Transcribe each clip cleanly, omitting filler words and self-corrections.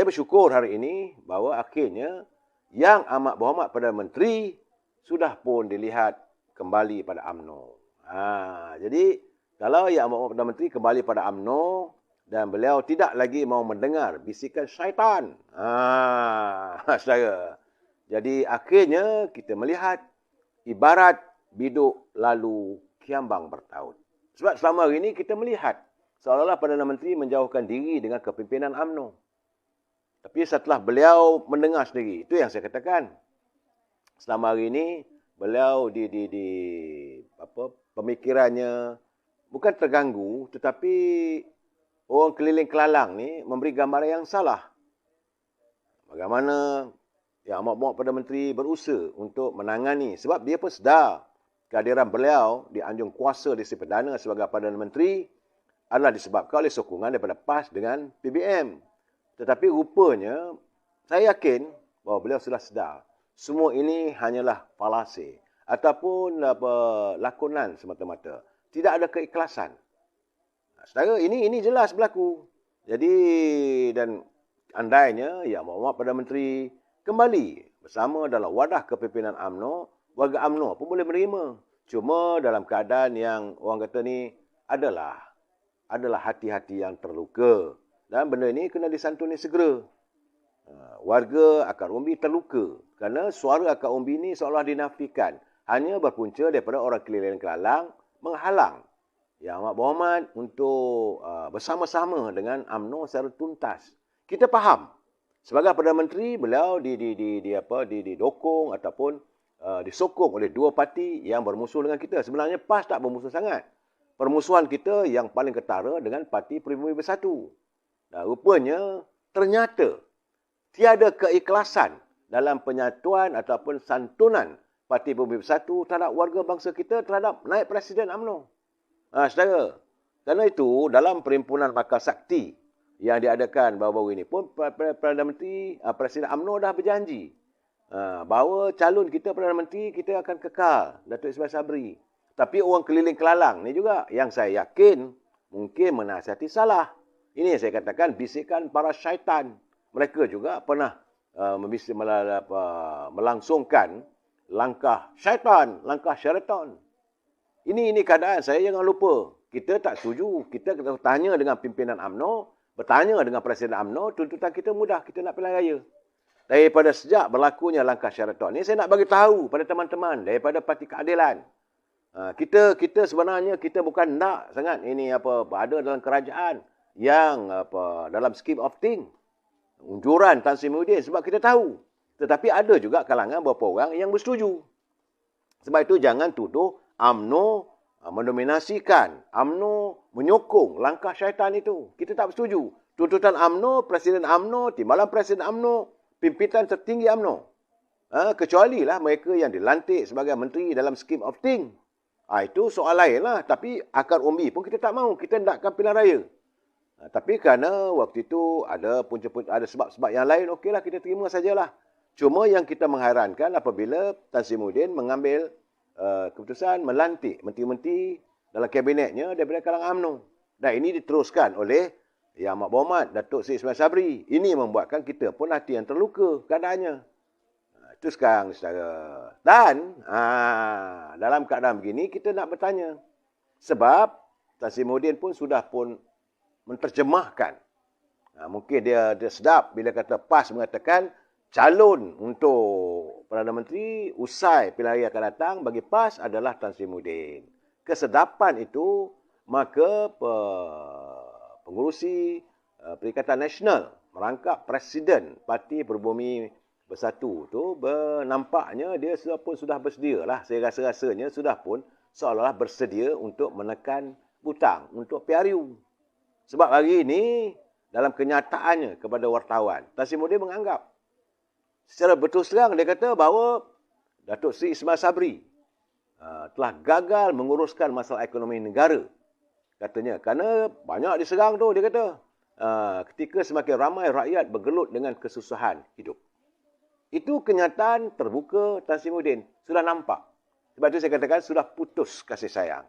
bersyukur hari ini bahawa akhirnya Yang Amat Berhormat Perdana Menteri sudah pun dilihat kembali pada UMNO. Jadi kalau Yang Amat Berhormat Perdana Menteri kembali pada UMNO dan beliau tidak lagi mau mendengar bisikan syaitan. Saudara. Jadi akhirnya kita melihat ibarat biduk lalu kiambang bertaut. Sebab selama hari ini kita melihat seolah-olah Perdana Menteri menjauhkan diri dengan kepimpinan UMNO. Tapi setelah beliau mendengar sendiri, itu yang saya katakan. Selama hari ini beliau pemikirannya bukan terganggu, tetapi orang keliling kelalang ni memberi gambaran yang salah. Bagaimana Yang Amat Berhormat Perdana Menteri berusaha untuk menangani, sebab dia pun sedar kehadiran beliau di anjung kuasa di Sri Perdana sebagai Perdana Menteri adalah disebabkan oleh sokongan daripada PAS dengan PBM. Tetapi rupanya, saya yakin bahawa beliau sudah sedar. Semua ini hanyalah falasi ataupun lakonan semata-mata. Tidak ada keikhlasan. Saudara, ini jelas berlaku. Jadi, dan andainya Yang Amat Berhormat Perdana Menteri kembali bersama dalam wadah kepimpinan UMNO, warga UMNO pun boleh menerima. Cuma dalam keadaan yang orang kata ni adalah hati-hati yang terluka. Dan benda ini kena disantuni segera. Warga akar umbi terluka kerana suara akar umbi ini seolah dinafikan. Hanya berpunca daripada orang keliling kelalang menghalang Yang Amat Berhormat untuk bersama-sama dengan UMNO secara tuntas. Kita faham. Sebagai Perdana Menteri, beliau didokong ataupun disokong oleh dua parti yang bermusuh dengan kita. Sebenarnya PAS tak bermusuh sangat. Permusuhan kita yang paling ketara dengan Parti Peribumi Bersatu. Nah, rupanya ternyata tiada keikhlasan dalam penyatuan ataupun santunan Parti Peribumi Bersatu terhadap warga bangsa kita terhadap naib Presiden UMNO. Saudara, kerana itu dalam perhimpunan Bakal Sakti yang diadakan baru-baru ini pun Perdana Menteri, Presiden UMNO dah berjanji bahawa calon kita Perdana Menteri kita akan kekal, Datuk Ismail Sabri. Tapi orang keliling kelalang ni juga yang saya yakin mungkin menasihati salah. Ini yang saya katakan bisikan para syaitan. Mereka juga pernah melangsungkan langkah syaitan, langkah syaitan. Ini keadaan saya jangan lupa. Kita tak setuju. Kita kena tanya dengan pimpinan UMNO, bertanya dengan Presiden UMNO, tuntutan kita mudah. Kita nak pilihan raya. Daripada sejak berlakunya langkah syaitan ni, saya nak bagi tahu pada teman-teman daripada Parti Keadilan. Kita sebenarnya kita bukan nak sangat ini ada dalam kerajaan yang dalam scheme of thing unjuran Tan Sri Muhyiddin sebab kita tahu. Tetapi ada juga kalangan beberapa orang yang bersetuju. Sebab itu jangan tuduh UMNO mendominasikan, UMNO menyokong langkah syaitan itu. Kita tak bersetuju. Tuntutan UMNO, Presiden UMNO, timbalan Presiden UMNO, pimpinan tertinggi UMNO. Kecuali lah mereka yang dilantik sebagai menteri dalam scheme of thing. Itu soal lain lah. Tapi akar umbi pun kita tak mahu. Kita nakkan pilihan raya. Tapi kerana waktu itu ada sebab-sebab yang lain, okeylah kita terima sajalah. Cuma yang kita menghairankan apabila Tan Sri Muhyiddin mengambil keputusan melantik menteri-menteri dalam kabinetnya daripada kalangan UMNO. Dan ini diteruskan oleh Yang Amat Berhormat Datuk Seri Ismail Sabri. Ini membuatkan kita pun hati yang terluka keadaannya. Itu sekarang, saudara. Dan dalam keadaan begini kita nak bertanya. Sebab Tan Sri Muhyiddin pun sudah pun menterjemahkan. Mungkin dia sedap bila kata PAS mengatakan calon untuk Perdana Menteri usai pilihan raya akan datang bagi PAS adalah Tan Sri Muhyiddin. Kesedapan itu, maka pengurusi Perikatan Nasional merangkap Presiden Parti Peribumi Bersatu tu nampaknya dia sudah bersedia lah. Saya rasa-rasanya sudah pun seolah-olah bersedia untuk menekan butang untuk PRU. Sebab hari ini dalam kenyataannya kepada wartawan, Tan Sri Muhyiddin menganggap secara betul terang dia kata bahawa Datuk Seri Ismail Sabri telah gagal menguruskan masalah ekonomi negara. Katanya, kerana banyak diserang tu, dia kata, ketika semakin ramai rakyat bergelut dengan kesusahan hidup. Itu kenyataan terbuka Tan Sri Muhyiddin. Sudah nampak. Sebab itu saya katakan sudah putus kasih sayang.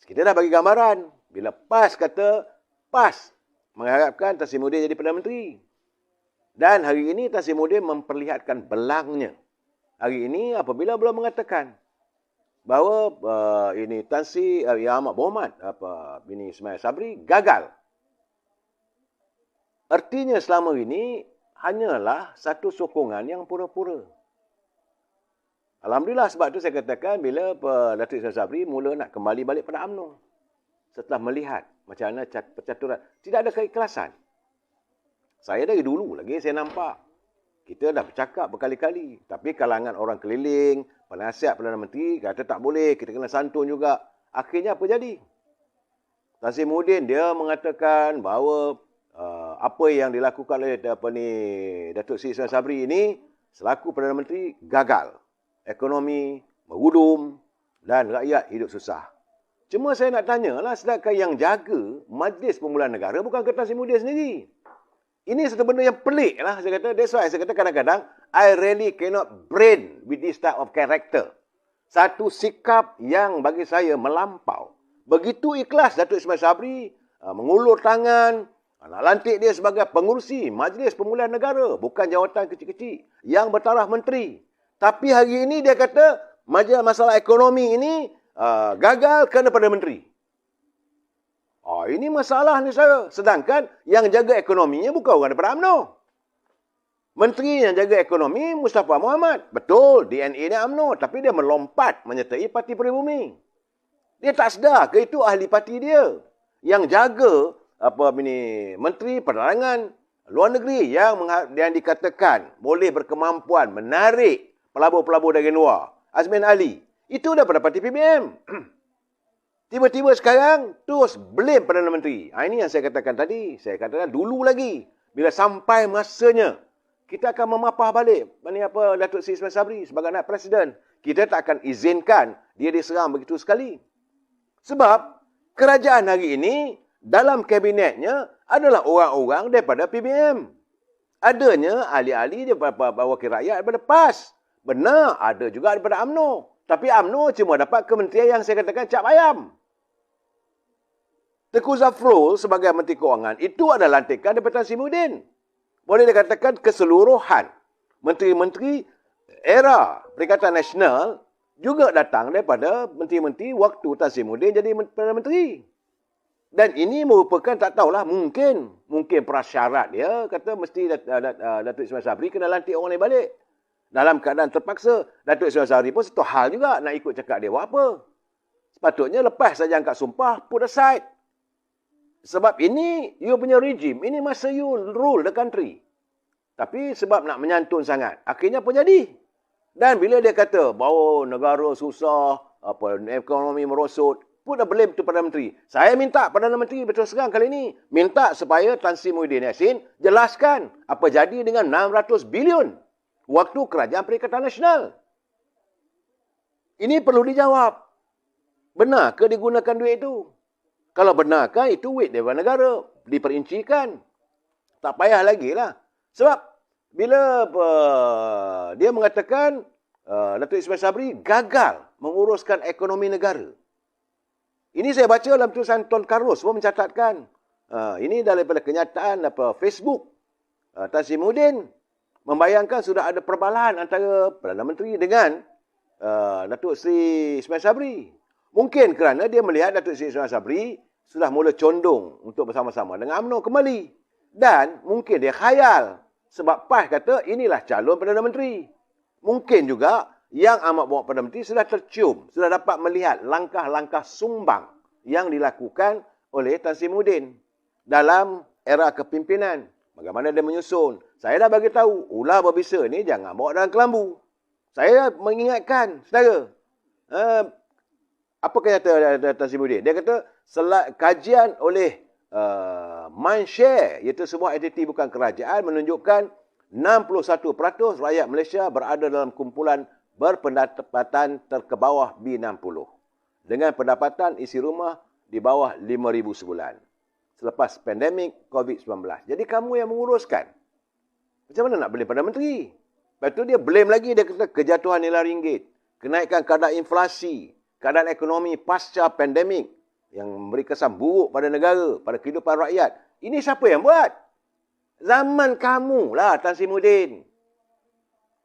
Kita dah bagi gambaran. Bila PAS kata, PAS mengharapkan Tan Sri Muhyiddin jadi Perdana Menteri. Dan hari ini Tan Sri Muhyiddin memperlihatkan belangnya. Hari ini apabila beliau mengatakan bahawa ini Tan Sri Yang Amat Berhormat ini Ismail Sabri gagal. Artinya selama ini hanyalah satu sokongan yang pura-pura. Alhamdulillah sebab itu saya katakan bila Datuk Ismail Sabri mula nak kembali balik pada UMNO. Setelah melihat macam mana percaturan. Tidak ada keikhlasan. Saya dari dulu lagi saya nampak. Kita dah bercakap berkali-kali. Tapi kalangan orang keliling, penasihat Perdana Menteri kata tak boleh. Kita kena santun juga. Akhirnya apa jadi? Tan Sri Muhyiddin dia mengatakan bahawa apa yang dilakukan oleh Datuk Seri Ismail Sabri ini selaku Perdana Menteri gagal. Ekonomi merudum dan rakyat hidup susah. Cuma saya nak tanyalah, sedangkan yang jaga Majlis Pemulihan Negara bukan Tan Sri Muhyiddin sendiri. Ini satu benda yang pelik lah. Saya kata, that's why saya kata kadang-kadang I really cannot brain with this type of character. Satu sikap yang bagi saya melampau. Begitu ikhlas Datuk Ismail Sabri mengulur tangan, nak lantik dia sebagai pengurusi Majlis Pemulihan Negara. Bukan jawatan kecil-kecil yang bertaraf menteri. Tapi hari ini dia kata masalah ekonomi ini gagal kerana Perdana Menteri. Ini masalah ni saya. Sedangkan yang jaga ekonominya bukan orang daripada UMNO. Menteri yang jaga ekonomi Mustafa Muhammad. Betul, DNA dia UMNO. Tapi dia melompat menyertai Parti Peribumi. Dia tak sedar ke itu ahli parti dia. Yang jaga Menteri Penerangan Luar Negeri yang dikatakan boleh berkemampuan menarik pelabur-pelabur dari luar. Azmin Ali. Itu daripada Parti PBM. Tiba-tiba sekarang terus blame Perdana Menteri. Ini yang saya katakan tadi. Saya katakan dulu lagi. Bila sampai masanya, kita akan memapah balik Datuk Seri Ismail Sabri sebagai anak Presiden. Kita tak akan izinkan dia diserang begitu sekali. Sebab kerajaan hari ini dalam kabinetnya adalah orang-orang daripada PBM. Adanya ahli-ahli daripada wakil rakyat daripada PAS. Benar, ada juga daripada UMNO. Tapi UMNO cuma dapat kementerian yang saya katakan cap ayam. Tengku Zafrul sebagai Menteri Kewangan itu adalah lantikan daripada Tan Sri Muhyiddin. Boleh dikatakan keseluruhan menteri-menteri era Perikatan Nasional juga datang daripada menteri-menteri waktu Tan Sri Muhyiddin jadi Perdana Menteri. Dan ini merupakan tak tahulah mungkin prasyarat dia kata mesti Datuk Ismail Sabri kena lantik orang lain balik. Dalam keadaan terpaksa, Datuk Ismail Sabri pun satu hal juga nak ikut cakap dia buat apa. Sepatutnya lepas saja angkat sumpah, put aside. Sebab ini, you punya regime, ini masa you rule the country. Tapi sebab nak menyantun sangat, akhirnya apa jadi? Dan bila dia kata bahawa negara susah, ekonomi merosot, put the blame to Perdana Menteri. Saya minta Perdana Menteri betul serang kali ini, minta supaya Tan Sri Muhyiddin Yassin jelaskan apa jadi dengan 600 bilion waktu Kerajaan Perikatan Nasional. Ini perlu dijawab. Benar ke digunakan duit itu? Kalau benarkah itu duit daripada negara? Diperincikan. Tak payah lagi lah. Sebab bila dia mengatakan Datuk Ismail Sabri gagal menguruskan ekonomi negara. Ini saya baca dalam tulisan Tuan Carlos pun mencatatkan. Ini daripada kenyataan Facebook. Tan Sri Muhyiddin membayangkan sudah ada perbalahan antara Perdana Menteri dengan Datuk Seri Ismail Sabri. Mungkin kerana dia melihat Datuk Seri Ismail Sabri sudah mula condong untuk bersama-sama dengan UMNO kembali. Dan mungkin dia khayal. Sebab PAS kata inilah calon Perdana Menteri. Mungkin juga yang amat berhormat Perdana Menteri sudah tercium, sudah dapat melihat langkah-langkah sumbang yang dilakukan oleh Tan Sri Muhyiddin dalam era kepimpinan. Bagaimana dia menyusun. Saya dah bagi tahu, ular berbisa ni jangan bawa dalam kelambu. Saya mengingatkan, saudara. Apa kata Tan Sri Muhyiddin? Dia kata, kajian oleh Mindshare, iaitu sebuah entiti bukan kerajaan, menunjukkan 61% rakyat Malaysia berada dalam kumpulan berpendapatan terkebawah B60. Dengan pendapatan isi rumah di bawah 5,000 sebulan. Selepas pandemik COVID-19. Jadi kamu yang menguruskan. Macam mana nak blame Perdana Menteri? Lepas tu dia blame lagi, dia kata kejatuhan nilai ringgit, kenaikan kadar inflasi, keadaan ekonomi pasca pandemik yang memberi kesan buruk pada negara, pada kehidupan rakyat. Ini siapa yang buat? Zaman kamu lah, Tan Sri Muhyiddin.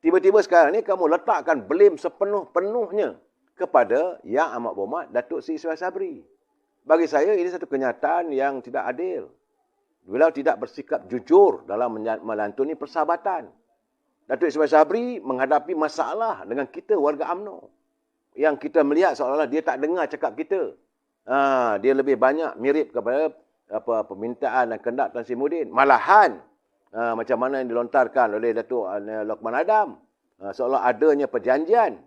Tiba-tiba sekarang ni kamu letakkan blame sepenuh-penuhnya kepada Yang Amat Berhormat Datuk Seri Ismail Sabri. Bagi saya ini satu kenyataan yang tidak adil. Beliau tidak bersikap jujur dalam melantuni persahabatan. Datuk Ismail Sabri menghadapi masalah dengan kita warga UMNO. Yang kita melihat seolah-olah dia tak dengar cakap kita. Dia lebih banyak mirip kepada permintaan dan kehendak Tan Sri Muhyiddin. Malahan macam mana yang dilontarkan oleh Datuk Lokman Adam. Seolah adanya perjanjian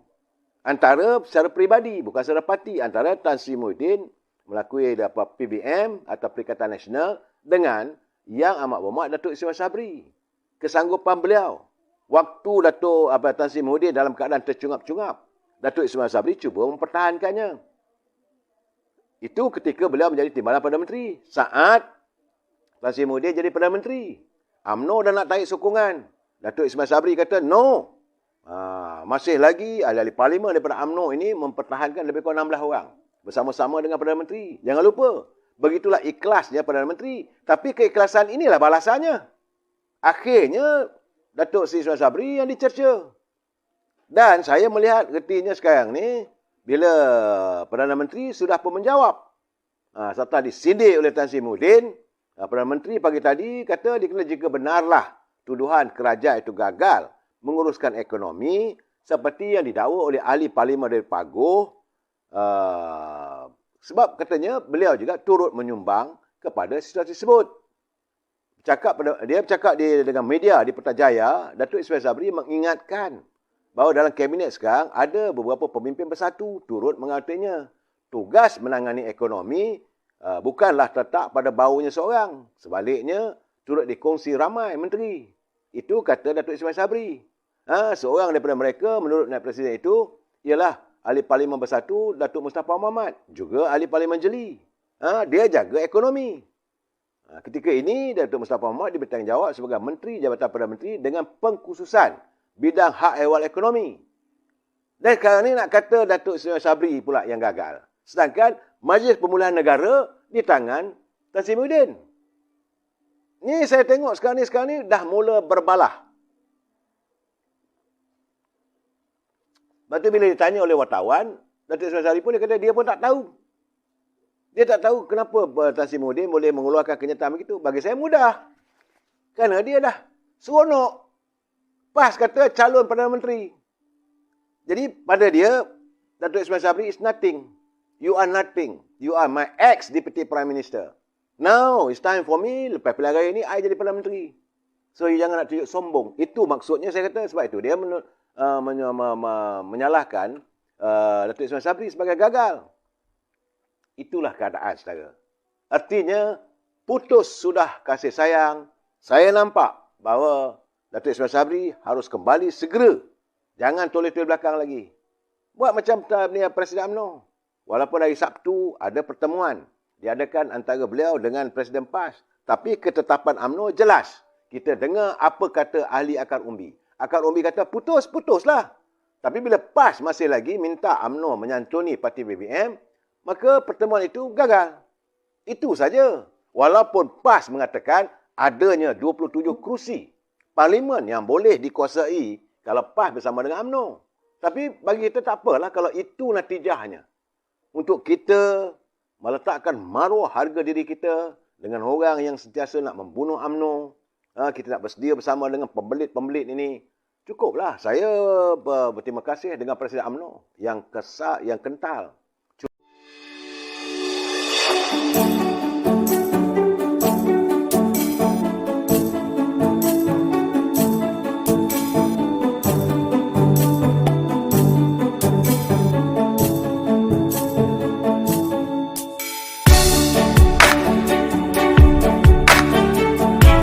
antara secara peribadi, bukan secara parti, antara Tan Sri Muhyiddin melalui PBM atau Perikatan Nasional dengan Yang Amat Berhormat Datuk Ismail Sabri. Kesanggupan beliau. Waktu Datuk Tan Sri Muhyiddin dalam keadaan tercungap-cungap, Datuk Ismail Sabri cuba mempertahankannya. Itu ketika beliau menjadi timbalan Perdana Menteri. Saat Tan Sri Muhyiddin jadi Perdana Menteri, UMNO dah nak tarik sokongan. Datuk Ismail Sabri kata, no. Masih lagi ahli-ahli parlimen daripada UMNO ini mempertahankan lebih kurang 16 orang. Bersama-sama dengan Perdana Menteri. Jangan lupa, begitulah ikhlasnya Perdana Menteri. Tapi keikhlasan inilah balasannya. Akhirnya, Datuk Seri Ismail Sabri yang dicerca. Dan saya melihat retinya sekarang ni, bila Perdana Menteri sudah pun menjawab. Setelah disindir oleh Tan Sri Muhyiddin, Perdana Menteri pagi tadi kata jika benarlah tuduhan kerajaan itu gagal menguruskan ekonomi seperti yang didakwa oleh ahli parlimen dari Paguh, sebab katanya beliau juga turut menyumbang kepada situasi tersebut. Dia bercakap dengan media di Putrajaya, Datuk Ismail Sabri mengingatkan bahawa dalam kabinet sekarang ada beberapa pemimpin bersatu turut mengatakannya tugas menangani ekonomi bukanlah terletak pada baunya seorang. Sebaliknya, turut dikongsi ramai menteri. Itu kata Datuk Ismail Sabri. Seorang daripada mereka, menurut Naib Presiden itu, ialah Ahli Parlimen Bersatu, Datuk Mustafa Muhammad. Juga Ahli Parlimen Jeli. Dia jaga ekonomi. Ketika ini, Datuk Mustafa Muhammad bertanggungjawab sebagai Menteri Jabatan Perdana Menteri dengan pengkhususan bidang hak ehwal ekonomi. Dan sekarang ni nak kata Datuk Ismail Sabri pula yang gagal. Sedangkan Majlis Pemulihan Negara di tangan Tan Sri Muhyiddin. Ni saya tengok sekarang ni dah mula berbalah. Lepas tu bila ditanya oleh wartawan, Datuk Ismail Sabri pun dia kata dia pun tak tahu. Dia tak tahu kenapa Tan Sri Muhyiddin boleh mengeluarkan kenyataan begitu. Bagi saya mudah. Kerana dia dah seronok. Pas kata calon Perdana Menteri. Jadi pada dia, Datuk Ismail Sabri is nothing. You are nothing. You are my ex-Deputy Prime Minister. Now, it's time for me, lepas pilihan raya ni, I jadi Perdana Menteri. So, you jangan nak tunjuk sombong. Itu maksudnya saya kata, sebab itu dia menyalahkan Datuk Ismail Sabri sebagai gagal. Itulah keadaan, saudara. Artinya, putus sudah kasih sayang. Saya nampak bahawa Datuk Ismail Sabri harus kembali segera. Jangan toleh-toleh belakang lagi. Buat macam Presiden UMNO. Walaupun hari Sabtu ada pertemuan diadakan antara beliau dengan Presiden PAS. Tapi ketetapan UMNO jelas. Kita dengar apa kata ahli akar umbi. Akar umbi kata putuslah. Tapi bila PAS masih lagi minta UMNO menyantuni parti BBM, maka pertemuan itu gagal. Itu saja. Walaupun PAS mengatakan adanya 27 kerusi parlimen yang boleh dikuasai kalau PAS bersama dengan UMNO. Tapi bagi kita tak apalah kalau itu natijahnya. Untuk kita meletakkan maruah harga diri kita dengan orang yang sentiasa nak membunuh UMNO. Kita nak bersedia bersama dengan pembelit-pembelit ini. Cukuplah. Saya berterima kasih dengan Presiden UMNO yang kental